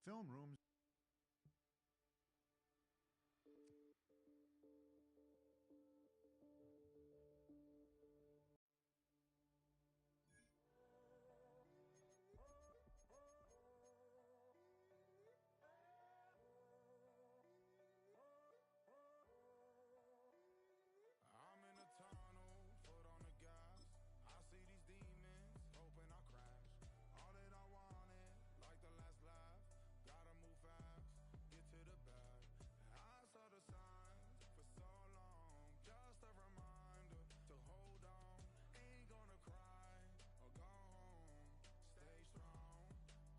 film rooms. I'm in a tunnel, foot on the gas. I see these demons, hoping I crash. All that I wanted, like the last laugh. Gotta move fast, get to the bag. I saw the signs for so long, just a reminder to hold on. Ain't gonna cry or go home, stay strong,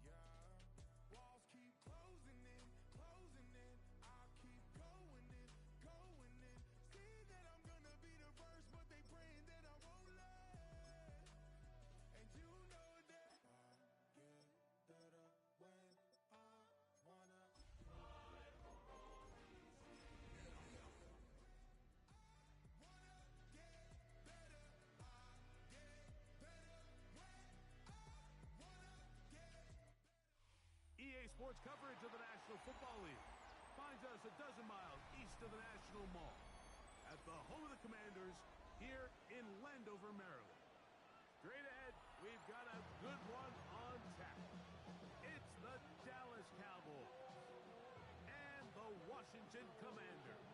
yeah. Walls keep closing in, closing in. I keep going in, going in. See that I'm gonna be the first, but they praying that I won't let. And you know that I get better when I wanna. EA Sports coverage of the National Football League finds us a dozen miles east of the National Mall at the home of the Commanders here in Landover, Maryland. Straight ahead, we've got a good one on tap. It's the Dallas Cowboys and the Washington Commanders.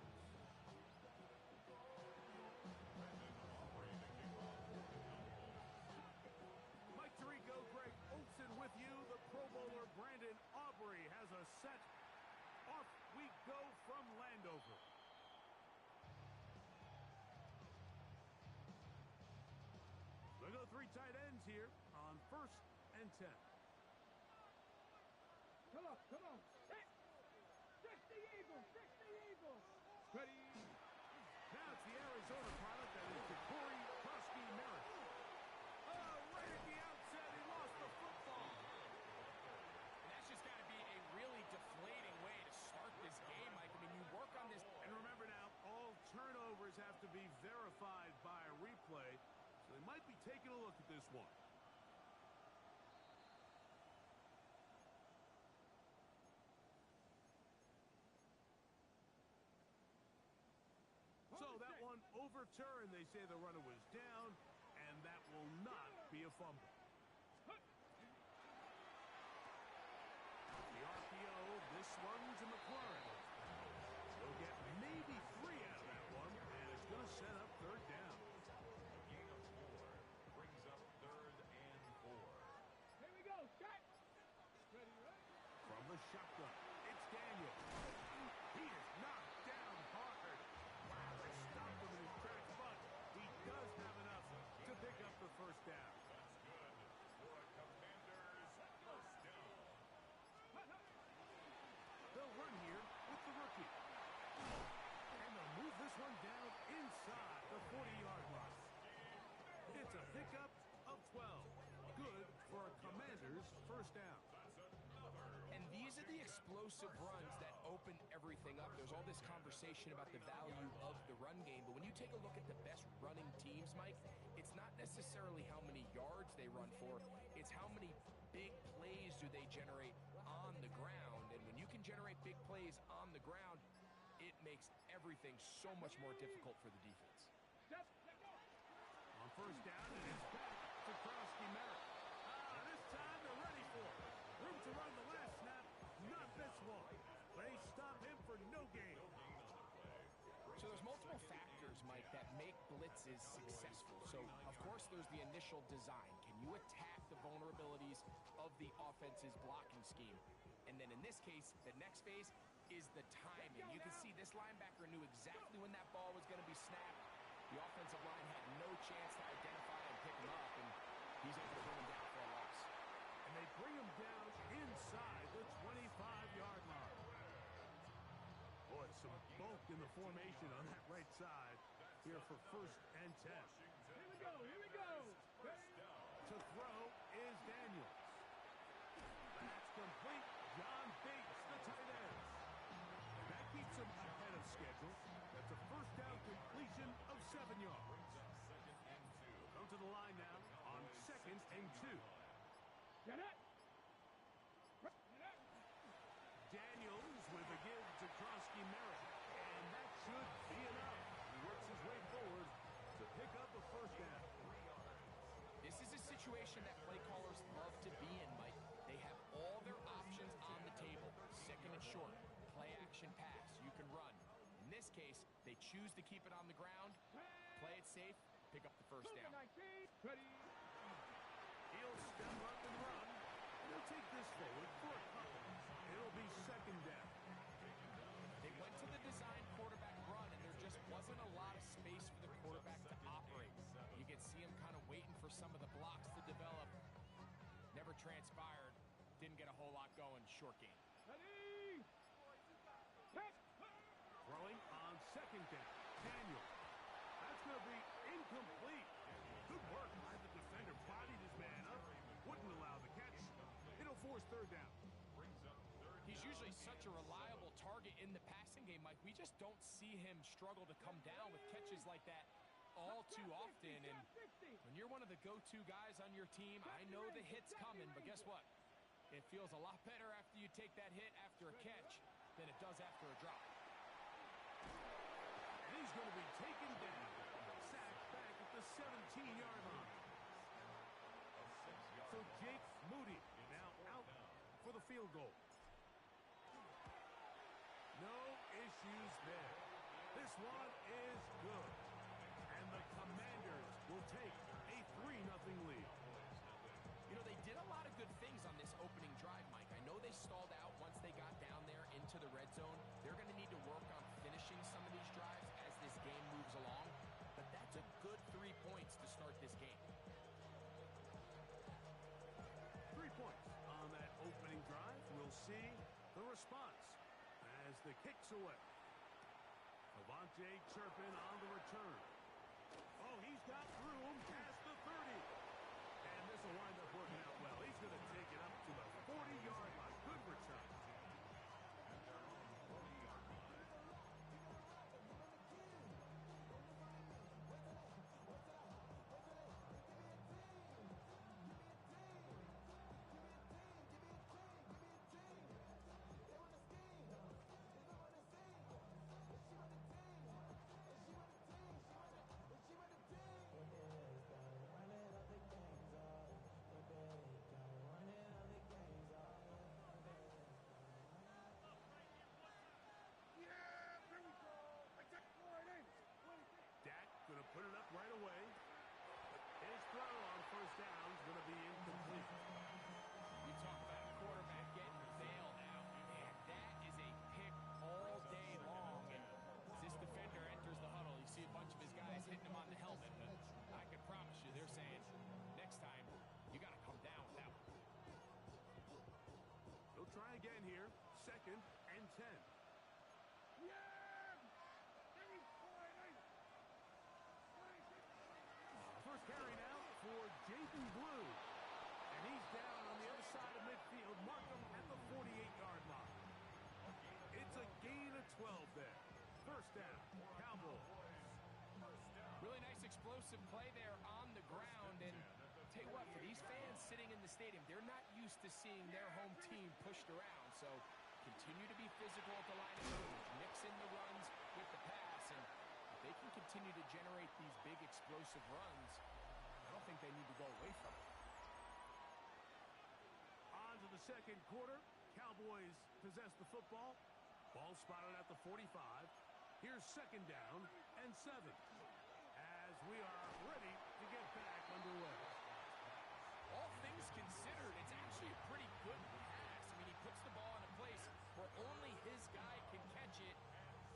Mike Tirico, Greg Olsen with you. The Pro Bowler Brandon Aubrey has a set. Off we go from Landover. They go three tight ends here on 1st and 10. Come on. Six the Eagles. Ready. Now it's the Arizona product that is Corey Krusky Merritt. Oh, right at the outset, he lost the football. And that's just got to be a really deflating way to start this game, Mike. I mean, you work on this. And remember now, all turnovers have to be verified by a replay. So they might be taking a look at this one. So that one overturned. They say the runner was down, and that will not be a fumble. The RPO, this one's a McLaurin. They'll get maybe 3 out of that one, and it's going to set up 3rd down. Gain of 4 brings up 3rd and 4. Here we go, shot. Ready. From the shotgun, it's Daniel. He is knocked down hard. Wow, they stopped him in his tracks, but he does have enough to pick up the 1st down. That's good for a Commanders 1st down. They'll run here with the rookie. And they'll move this one down inside the 40-yard line. It's a pickup of 12. Good for a Commanders 1st down. And these are the explosive runs that open everything up. There's all this conversation about the value of the run game, but when you take a look at the best running teams, Mike, it's not necessarily how many yards they run for, it's how many big plays do they generate on the ground. And when you can generate big plays on the ground, it makes everything so much more difficult for the defense. On 1st down, and it's back to Krusky Merritt. This time they're ready for it. Room to run the last snap, not this one. They stop him for no gain. So there's multiple factors, Mike, that make blitzes successful. So, of course, there's the initial design. Can you attack the vulnerabilities of the offense's blocking scheme? And then in this case, the next phase is the timing. You can see this linebacker knew exactly when that ball was going to be snapped. The offensive line had no chance to identify and pick him up, and he's able to bring him down for a loss. And they bring him down inside the 25-yard line. Boy, some bulk in the formation on that right side here for 1st and 10. Here we go. To throw is Daniels. That's complete. John Bates, the tight end. That keeps him ahead of schedule. That's a 1st down completion of 7 yards. Come to the line now on 2nd and 2. Get it. Gronkowski Merritt, and that should be enough. He works his way forward to pick up a first down. This is a situation that play callers love to be in, Mike. They have all their options on the table. Second and short, play action pass. You can run. In this case, they choose to keep it on the ground, play it safe, pick up the first down. Ready. He'll step up and run. He'll take this forward for a couple. It'll be second down. They went to the design quarterback run, and there just wasn't a lot of space for the quarterback to operate. You can see him kind of waiting for some of the blocks to develop. Never transpired. Didn't get a whole lot going. Short game. Ready. Hit. Throwing on second down. Daniel. That's going to be incomplete. Good work by the defender. Bodied his man up. Wouldn't allow the catch. It'll force third down. He's usually such a reliable target in the passing game, Mike. We just don't see him struggle to come down with catches like that all too often. And when you're one of the go-to guys on your team, I know the hit's coming, but guess what? It feels a lot better after you take that hit after a catch than it does after a drop. And he's going to be taken down. Sacked back at the 17-yard line. So Jake Moody now out for the field goal. No issues there. This one is good. And the Commanders will take a 3-0 lead. You know, they did a lot of good things on this opening drive, Mike. I know they stalled out once they got down there into the red zone. They're going to need to work on finishing some of these drives as this game moves along. But that's a good 3 points to start this game. 3 points on that opening drive. We'll see the response as the kick's away. Avante Turpin on the return. Oh, he's got room past the 30. And this will wind up working out well. He's going to take it up to the 40-yard line. Good return. Dak going to put it up right away. His throw on first down is going to be incomplete. You talk about a quarterback getting bailed out. Man, that is a pick all day long. And as this defender enters the huddle, you see a bunch of his guys hitting him on the helmet. But I can promise you, they're saying, next time, you got to come down with that one. They'll try again here. Second and 10. First carry now for Jayden Blue. And he's down on the other side of midfield. Mark him at the 48-yard line. It's a gain of 12 there. First down, Cowboys. Really nice explosive play there on the ground. And tell you what, for these fans sitting in the stadium, they're not used to seeing their home team pushed around. So continue to be physical at the line of scrimmage. Mix in the runs with the pass. And if they can continue to generate these big explosive runs, I don't think they need to go away from it. On to the second quarter. Cowboys possess the football. Ball spotted at the 45. Here's second down and 7. As we are ready to get back underway. All things considered, it's actually a pretty good pass. I mean, he puts the ball in a place where only his guy can catch it.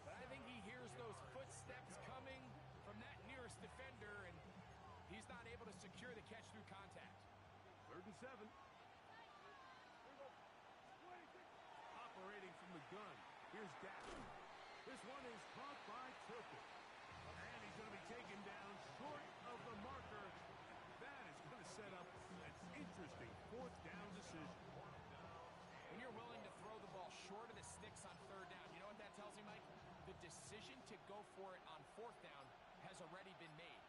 But I think he hears those footsteps coming from that nearest defender, and he's not able to secure the catch through contact. Third and 7. Operating from the gun. Here's Dak. This one is caught by Turpin. And he's going to be taken down short of the marker. That is going to set up an interesting fourth down decision. When you're willing to throw the ball short of the sticks on third down, you know what that tells me, Mike? The decision to go for it on fourth down has already been made.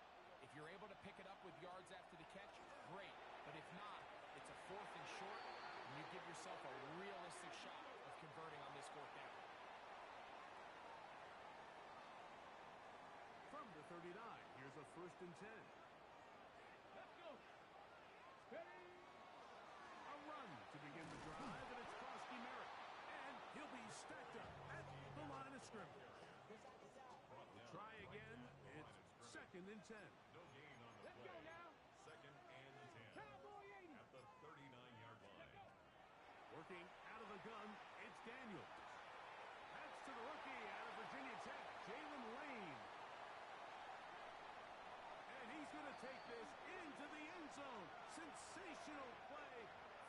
If you're able to pick it up with yards after the catch, great. But if not, it's a fourth and short, and you give yourself a realistic shot of converting on this fourth down. 39. Here's a 1st and 10. Let's go. Steady. A run to begin the drive, and it's Frosty Merritt. And he'll be stacked up at the line of scrimmage. We'll try again. It's 2nd and 10. No gain on the Let's play. go now. 2nd and 10. Cowboy 80. At the 39-yard line. Let's go. Working out of the gun, it's Daniels. That's to the rookie out of Virginia Tech, Jalen Lane. And he's going to take this into the end zone. Sensational play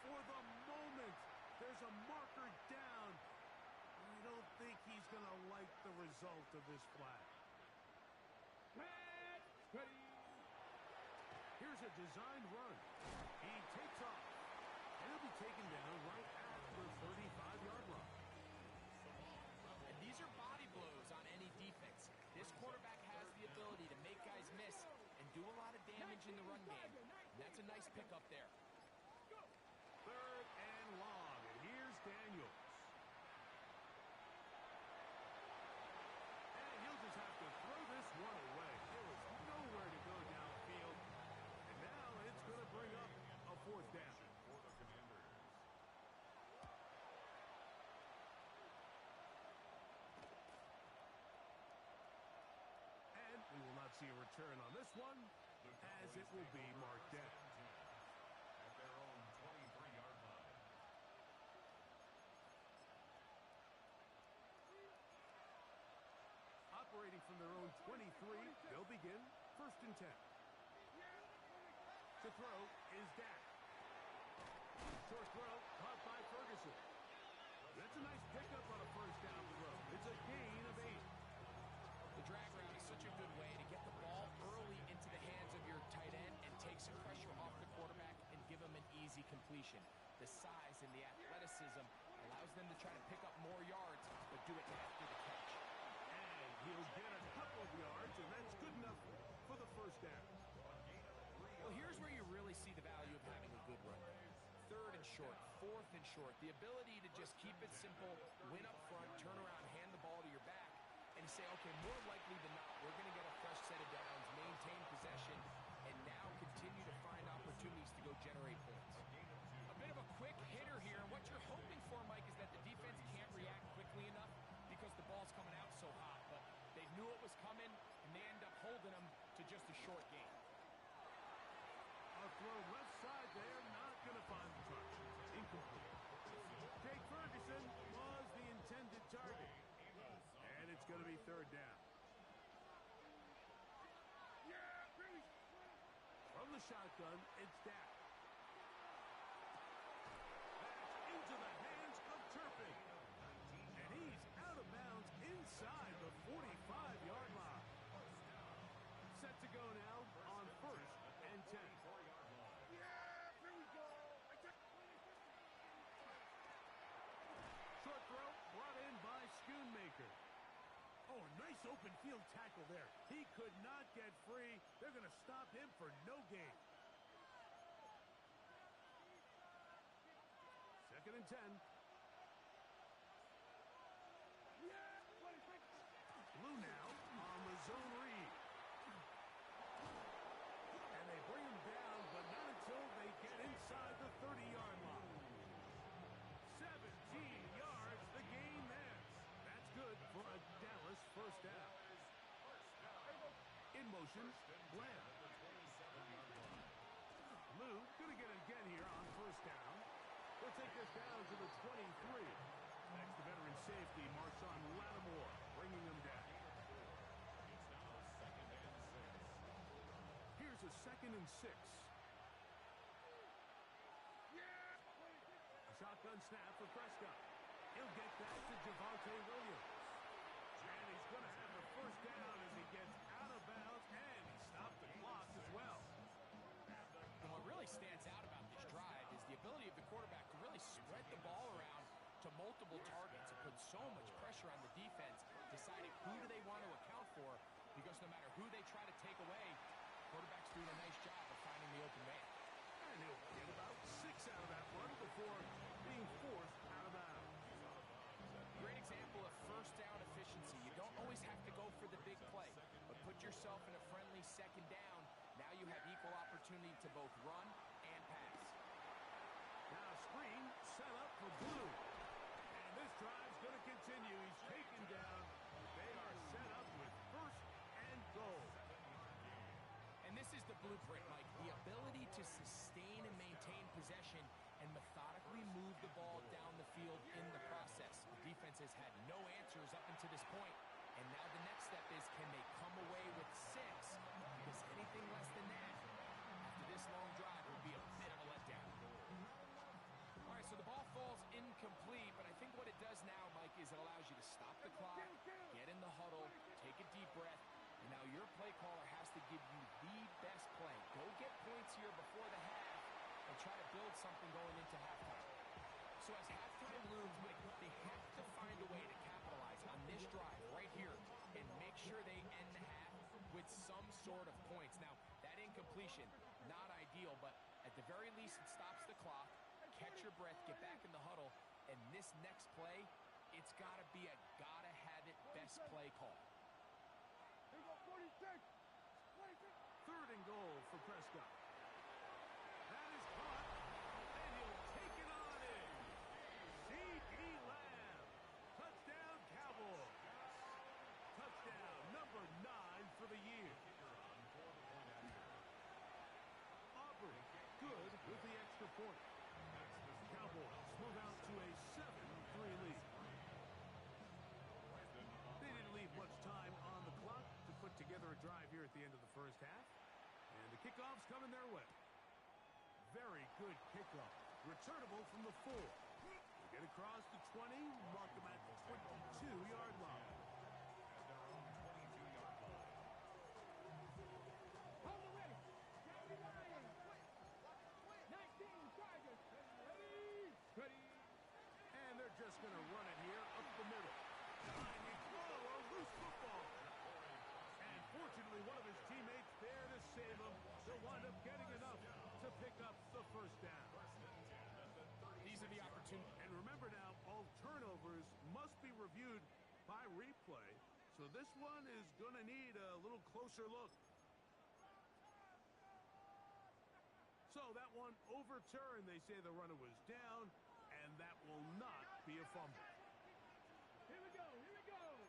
for the moment. There's a marker down. I don't think he's going to like the result of this flag. Pat. Steady. Here's a designed run. He takes off. And he'll be taken down right at the 35-yard line. And these are body blows on any defense. This quarterback has the ability to make guys miss and do a lot of damage in the run game. And that's a nice pickup there. 3rd and long. And here's Daniels. And he'll just have to throw this one away. There was nowhere to go downfield. And now it's going to bring up a 4th down. For the Commanders. And we will not see a return on this one, as it will be marked down. At their own 23-yard line. Operating from their own 23, they'll begin 1st and 10. To throw is Dak. Short throw caught by Ferguson. That's a nice pickup on a 1st down throw. It's a gain of 8. The drag route is such a good way to get the ball early into the hands of your tight end and take some pressure off the quarterback and give him an easy completion. The size and the athleticism allows them to try to pick up more yards, but do it after the catch. And he'll get a couple of yards, and that's good enough for the 1st down. Well, here's where you really see the value of having a good run. 3rd and short, 4th and short. The ability to just keep it simple, win up front, turn around, hand the ball to your back, and say, okay, more likely than not, we're going to get a fresh set of downs, maintain possession, and now continue to find opportunities to go generate points. A bit of a quick hitter here, and what you're hoping for, Mike, is that the defense can't react quickly enough because the ball's coming out so hot, but they knew it was coming, and they end up holding them to just a short game. A throw left side there, not going to find the touch. Incomplete. Jake Ferguson was the intended target. And it's going to be 3rd down. From the shotgun, it's Dak. That's into the hands of Turpin. And he's out of bounds inside the 45-yard line. Set to go now on 1st and 10. Short throw brought in by Schoonmaker. Oh, a nice open field tackle there. He could not get free. They're going to stop him for no gain. 2nd and 10. Blue now on the zone read. And they bring him down, but not until they get inside the 30-yard line. 17 yards, the gain there. That's good for a Dallas 1st down. In motion, Bland. Lou going to get it again here on 1st down. They'll take this down to the 23. Next, the veteran safety, Marshawn Lattimore, bringing them down. Here's a 2nd and 6. A shotgun snap for Prescott. He'll get that to Javonte Williams. And he's going to have the 1st down as he gets out of bounds, and he stopped the clock as well. And what really stands out about this drive is the ability of the quarterback to really spread the ball around to multiple targets and put so much pressure on the defense, deciding who do they want to account for, because no matter who they try to take away, quarterback's doing a nice job of finding the open man. And he'll get about 6 out of that one before being forced out of bounds. Great example of 1st down efficiency. You don't always have to go for the big play, but put yourself in a second down. Now you have equal opportunity to both run and pass. Now screen set up for Blue. And this drive's going to continue. He's taken down. They are set up with first and goal. And this is the blueprint, Mike. The ability to sustain and maintain possession and methodically move the ball down the field in the process. The defense has had no answers up until this point. And now the next step is, can they come away with 6? Because anything less than that, after this long drive, will be a bit of a letdown. All right, so the ball falls incomplete, but I think what it does now, Mike, is it allows you to stop the clock, get in the huddle, take a deep breath, and now your play caller has to give you the best play. Go get points here before the half and try to build something going into halftime. So as halftime looms, Mike, they have to find a way to capitalize on this drive right here and make sure they end the half with some sort of points. Now, that incompletion, not ideal, but at the very least it stops the clock. Catch your breath, get back in the huddle, and this next play, it's got to be a gotta-have-it best play call. Here we go, 46. 3rd and goal for Prescott. That is caught, and he'll take it on in. C.D. Lamb. Touchdown, Cowboys. Touchdown number 9 for the year. Aubrey, good with the extra point. Cowboys move out to a 7-3 lead. They didn't leave much time on the clock to put together a drive here at the end of the first half. And the kickoff's coming their way. Very good kickoff. Returnable from the 4. They get across the 20, mark them at the 22-yard line. Hold it ready. County Lions. 19 Chargers. Ready. And they're just going to run it here up the middle. Trying to throw a loose football. And fortunately, one of his teammates there to save him. They'll wind up getting enough to pick up the first down. These are the opportunities. And remember now, all turnovers must be reviewed by replay. So this one is going to need a little closer look. So that one overturned. They say the runner was down, and that will not be a fumble. Here we go. Here we go.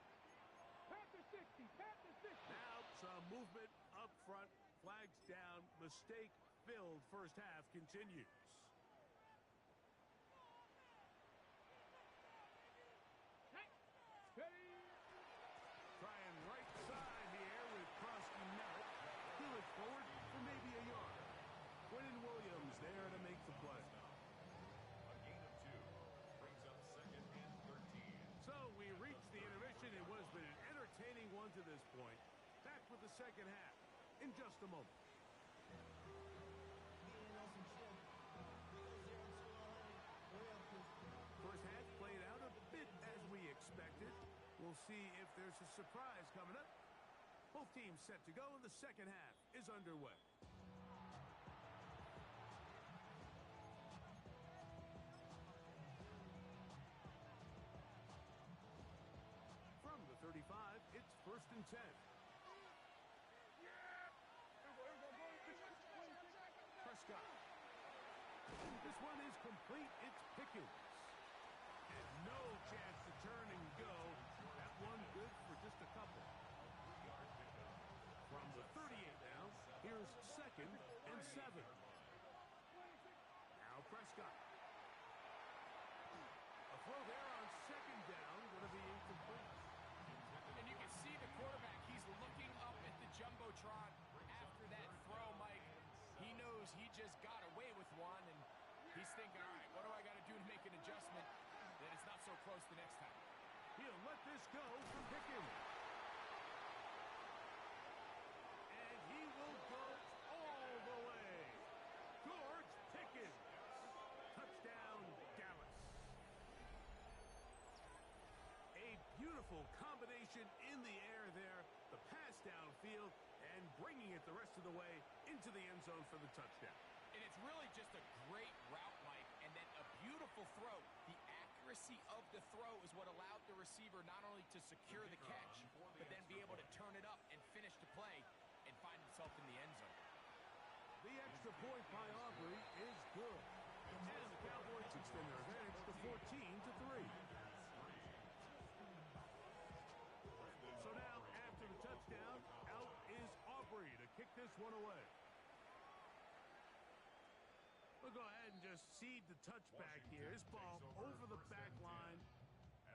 Panther 60. Panther 60. Now some movement up front. Flags down. Mistake-filled first half continues. Ready. Trying right side here with Krosky Merritt. He'll look forward for maybe a yard. Quentin Williams there to make the play. A gain of 2 brings up 2nd and 13. So we reach the intermission. It was been an entertaining one to this point. Back with the second half in just a moment. First half played out a bit as we expected. We'll see if there's a surprise coming up. Both teams set to go, and the second half is underway. From the 35, it's 1st and 10. Prescott. This one is complete. It's Pickens. And no chance to turn and go. That one good for just a couple. From the 38 now, here's 2nd and 7. Now Prescott. A throw there on 2nd down, going to be incomplete. And you can see the quarterback, he's looking up at the Jumbotron after that throw, Mike. He knows he just got away with one, and he's thinking, all right, what do I got to do to make an adjustment that it's not so close the next time? He'll let this go from Pickens. And he will go all the way. George Pickens. Touchdown, Dallas. A beautiful combination in the air there. The pass downfield and bringing it the rest of the way into the end zone for the touchdown. And it's really just a great route, Mike, and then a beautiful throw. The accuracy of the throw is what allowed the receiver not only to secure the catch, but then be able to turn it up and finish the play and find himself himself in the end zone. The extra point by Aubrey is good. And the Cowboys extend their advantage to 14-3. So now, after the touchdown, out is Aubrey to kick this one away. We'll go ahead and just seed the touchback here. This ball over the back line.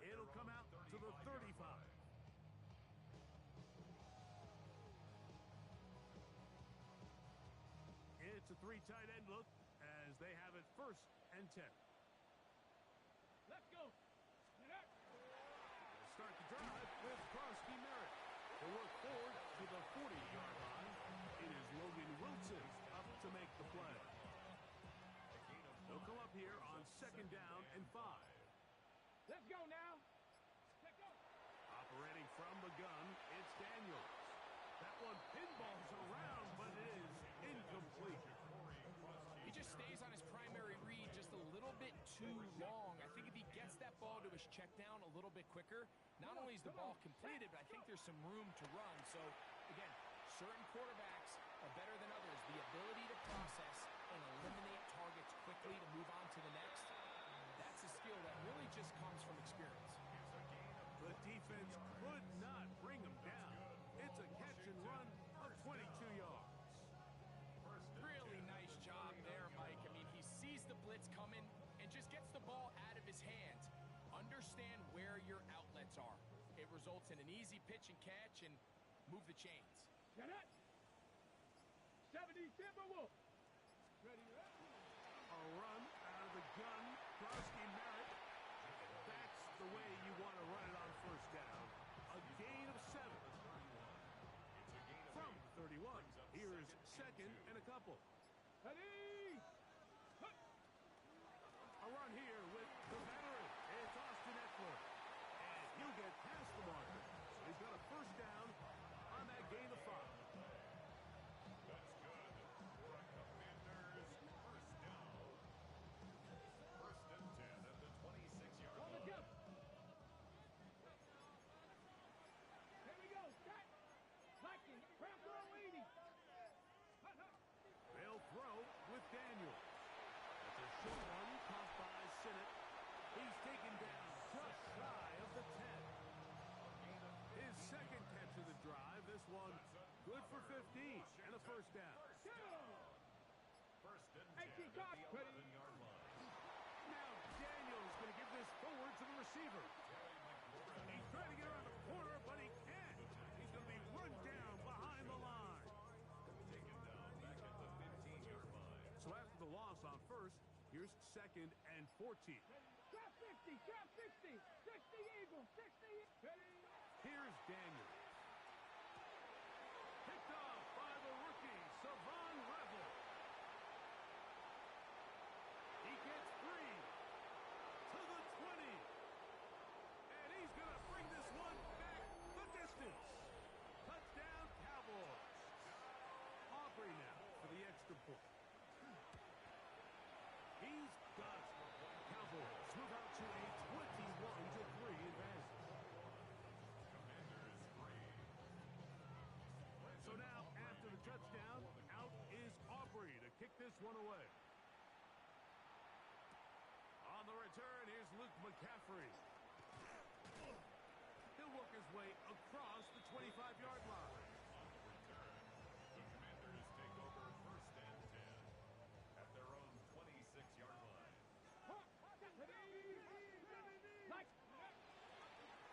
It'll come out to the 35. It's a three tight end look as they have it 1st and 10. Let's go. They'll start the drive with Krosky Merritt. They work forward to the 40-yard line. It is Logan Wilson up to make the play. They'll come up here on 2nd down and 5. Let's go now. Let's go. Operating from the gun, it's Daniels. That one pinballs around, but it is incomplete. He just stays on his primary read just a little bit too long. I think if he gets that ball to his check down a little bit quicker, not only is the ball completed, but I think there's some room to run. So, again, certain quarterbacks are better than others. The ability to process and eliminate targets quickly to move on to the next, that's a skill that really just comes from experience. The defense could not bring him down. It's a catch and run of 22 yards. Really nice job there, Mike. I mean, he sees the blitz coming and just gets the ball out of his hands. Understand where your outlets are. It results in an easy pitch and catch and move the chains. Get it. 70 Timberwolves. Ready, ready. A run out of the gun. Krosky Merritt. That's the way you want to run it on 1st down. A gain of 7. From 31. Here's 2nd and a couple. Ready. A run here with the veteran. It's Austin Eckler. And he'll get past the marker. He's got a 1st down on that gain of 5. That's good for a Commanders 1st down. 1st and 10 at the 26-yard On the line. jump. Here we go. Set. Liking. Crowd throw leading. They'll throw with Daniels. That's a short one caught by Sinnott. He's taken down just shy of the 10. His 2nd catch of the drive. This one good for 15 and a 1st down. 1st and 18 10 at Cox, the ready. 11-yard line. Now Daniels going to give this forward to the receiver. He's trying to get around the corner, but he can't. He's going to be run down behind the line. Taken down back at the 15-yard line. So after the loss on 1st, here's 2nd and 14. Trap 60. Trap 60. 60 Eagles. 60. Ready. Here's Daniels. Picked off by the rookie, Savon Revel. He gets 3 to the 20. And he's going to bring this one back the distance. Touchdown, Cowboys. Aubrey now for the extra point. He's got it. Cowboys move out to a 21-3 advantage. Commanders 3. So now, after the touchdown, out is Aubrey to kick this one away. On the return, here's Luke McCaffrey. He'll work his way across the 25-yard line. The Commanders take over 1st and 10 at their own 26-yard line. Like.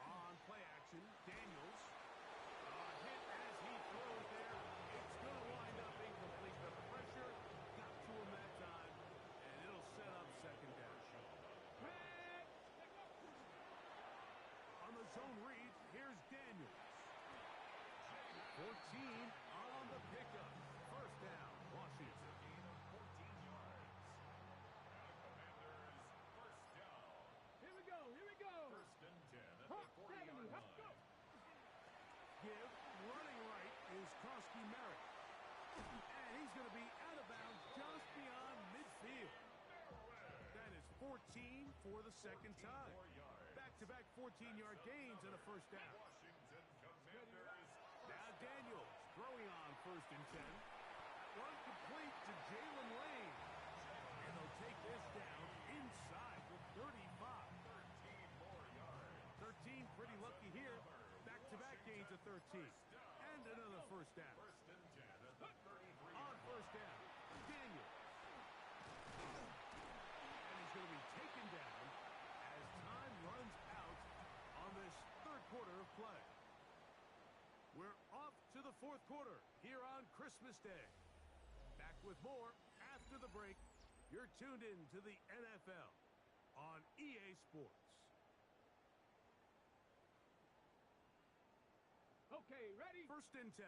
On play action, Daniels. Hit as he throws there. It's going to wind up incomplete, but the pressure got to him that time, and it'll set up 2nd down. On the zone read, here's Daniels. 14 on the pickup. 1st down, Washington. Gain of 14 yards. And the Commanders 1st down. Here we go. Here we go. 1st and 10 at the Hot 40-yard 70. Let's go. line. Give running right is Krosky Merritt. And he's going to be out of bounds just beyond midfield. That is 14 for the 2nd time. 4 yards. Back-to-back 14-yard gains and a 1st down. Washington Commanders. Now Daniels throwing on 1st and 10. Run complete to Jalen Lane. And they'll take this down inside the 35. 13, pretty lucky here. Back-to-back gains of 13. And another first down. On 1st down, Daniel. And he's going to be taken down as time runs out on this 3rd quarter of play. We're off to the 4th quarter here on Christmas Day. Back with more after the break. You're tuned in to the NFL on EA Sports. Okay, ready? 1st and 10.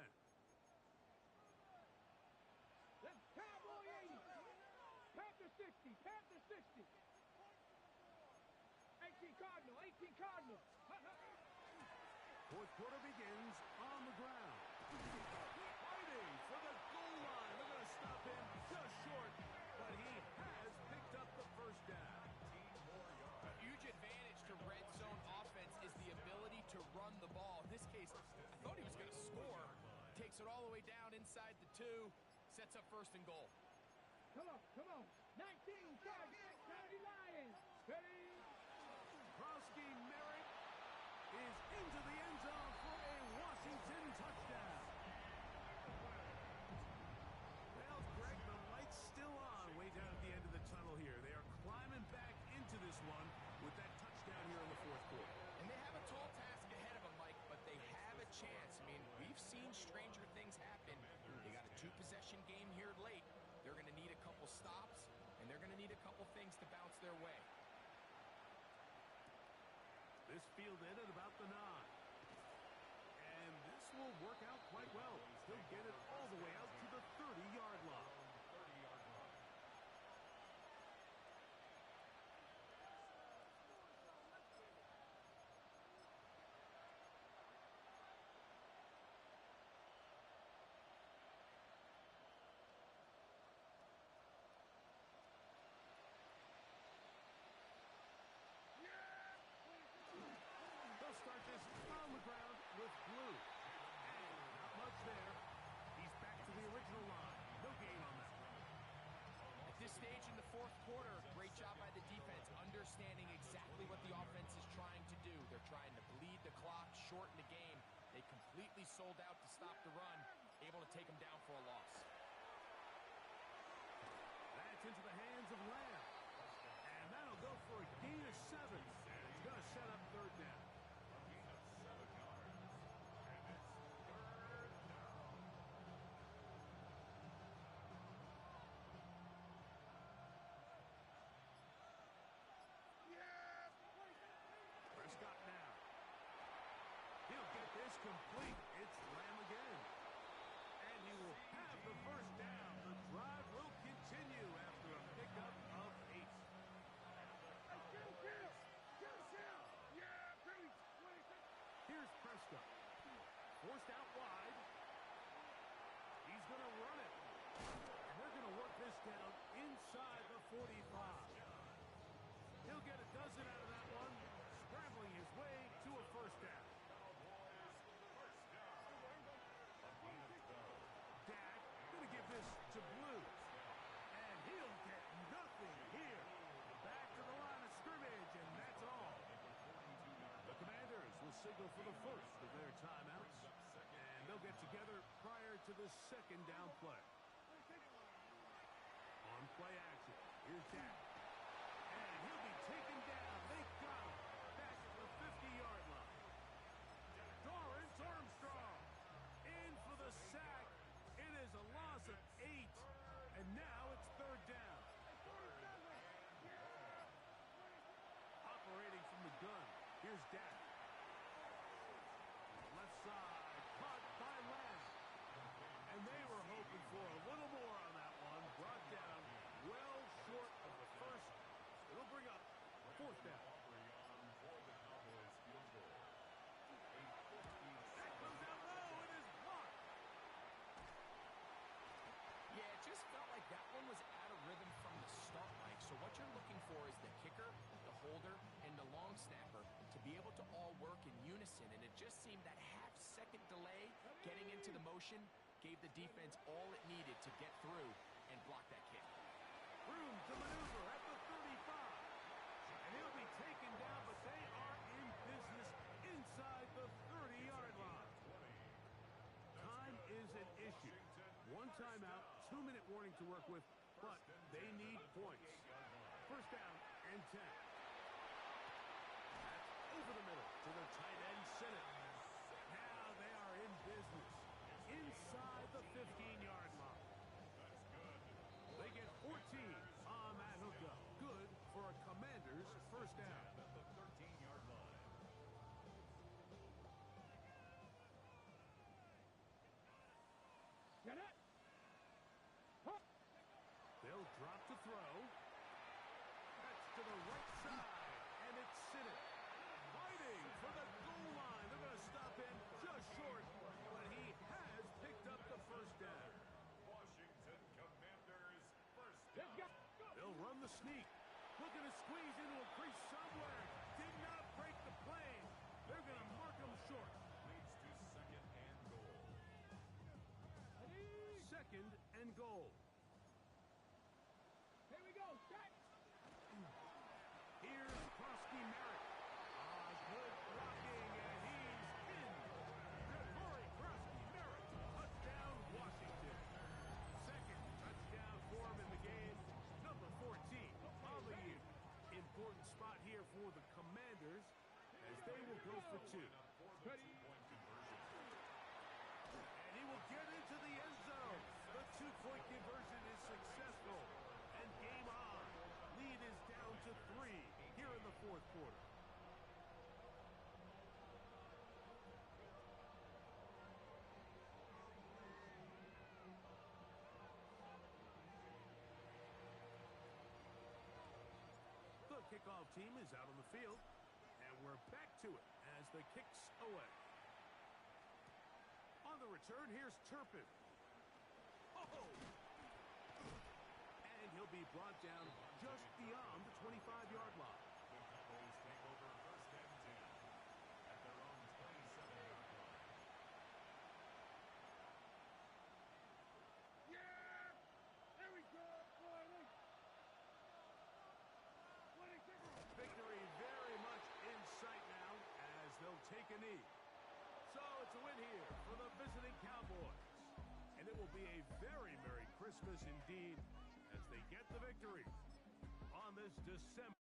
Let's Cowboy 80. Panther 60. Panther 60. 18 Cardinal. 18 Cardinal. 4th quarter begins on the ground. Fighting for the goal line. They're going to stop him just short, but he has picked up the first down. A huge advantage to red zone offense is the ability to run the ball. In this case, I thought he was going to score. Takes it all the way down inside the 2. Sets up 1st and goal. Come on, come on. 19 Cardinal. 30 Lions. Ready? Krosky Merritt is into the end zone for a Washington touchdown. Well, Greg, the light's still on way down at the end of the tunnel here. They are climbing back into this one with that touchdown here in the 4th quarter. And they have a tall task ahead of them, Mike, but they have a chance. I mean, we've seen stranger things happen. They got a 2-possession game here late. They're going to need a couple stops, and they're going to need a couple things to bounce their way. This fielded at about the 9. And this will work out quite well. He'll get it all the way out to the 30-yard line. They'll start this on the ground with Blue. And not much there. He's back to the original line. No gain on that. At this stage in the 4th quarter, great job by the defense, understanding exactly what the offense is trying to do. They're trying to bleed the clock, shorten the game. They completely sold out to stop the run, able to take them down for a loss. That's into the hands of Lamb. And that'll go for a gain of 7. And it's going to set up 3rd down. Prescott now. He'll get this complete. It's Lamb again. And he will have the first down. The drive will continue after a pickup of 8. Here's Prescott. Forced out wide. He's going to run it. And they're going to work this down inside the 45. He'll get a dozen out of that one, scrambling his way to a first down. Dak going to give this to Blue. And he'll get nothing here. Back to the line of scrimmage, and that's all. The Commanders will signal for the first of their timeouts. And they'll get together prior to the 2nd down play. On play action, here's Dak. And he'll be taken down. They got him. Back at the 50-yard line. Dorrance Armstrong in for the sack. It is a loss of 8. And now it's 3rd down. Operating from the gun. Here's Dak. Left side. Caught by Lamb. And they were hoping for a little more on that one. Brought down well short of the first. It'll bring up 4th down. That goes out low. It is blocked. Yeah, it just felt like that one was out of rhythm from the start, Mike. So what you're looking for is the kicker, the holder, and the long snapper to be able to all work in unison. And it just seemed that half-second delay Getting into the motion gave the defense all it needed to get through and block that kick. Room to maneuver at the 35. And he'll be taken down, but they are in business inside the 30-yard line. Time is an issue. One timeout, 2-minute warning to work with, but they need points. First down and 10. That's over the middle to the tight end, Sinnott. Now they are in business inside the 15-yard line. They get 14 on that hookup. Good for a Commanders first down. At the 13-yard line. Get it. They'll drop to throw. That's to the right side, and it's Sinnott. Fighting for the goal line. They're going to stop him just short, but he has picked up the first down. Washington Commanders first Let's down. go. They'll run the sneak. Looking to squeeze into a crease somewhere. Did not break the plane. They're going to mark him short. Leads to second and goal. Second and goal. Here we go. Set. Here's Krosky Merritt. Good blocking, and he's in. Gregory Krosky Merritt. Touchdown, Washington. Second touchdown for him in the game. Number 14 on the year. Important spot here for the Commanders as they will go for two. For the two-point conversion. And he will get into the end zone. The two-point conversion is successful. And game on. Lead is down to 3 here in the fourth quarter. The kickoff team is out on the field. And we're back to it as the kick's away. On the return, here's Turpin. Oh! And he'll be brought down just beyond the 25-yard line. The Cowboys take over first and 10 at their own 27-yard line. Yeah. There we go. Boy, Victory very much in sight now as they'll take a knee. So it's a win here for the visiting Cowboys. And it will be a very Merry Christmas indeed as they get the victory on this December